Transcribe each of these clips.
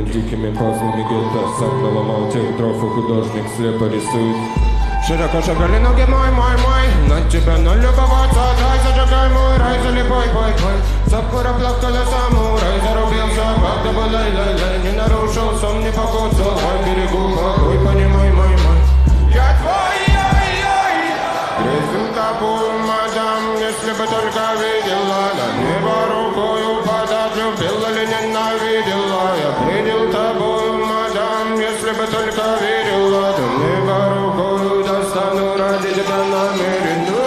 над дикими пазлами гетто. Сам наломал тех дров, и художник слепо рисует. Широко шагали ноги, мой, на тебя налюбоваться, дай зажигай мой рай, залипай, бой. Сапкура плакала самурай, зарубился, правда была лай-лай-лай. Не нарушил сон, не покоцал, ой, берегу покой, понимай, мой. Я твой, ой-ой, грязным тобой, мадам, если бы только видела, на небо рукою подать, любила ли ненавидела. Я принял тобой, мадам, если бы только верила, то небо рукою достану ради тебя намеренно.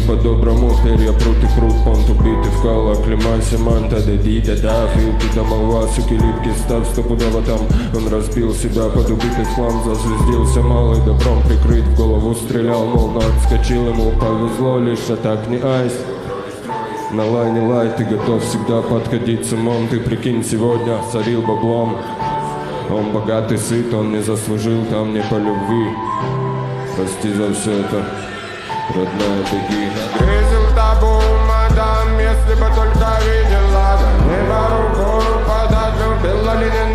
По-доброму перья прут и крут, понт убитый в кал, оклемайся, манта, да, филки до молва, суки липки, став стопудово там. Он разбил себя под убитый хлам, зазвездился малый, добром прикрыть, в голову стрелял, мол, отскочил, ему повезло, лишь а так не айс. На лай не лай, ты готов всегда подходить с умом, ты прикинь, сегодня сорил баблом. Он богатый, сыт, он не заслужил там не по любви. Прости за все это, родная, беги. Грызл табу, мадам, если бы только видела, да небо рукой подать, любила ли не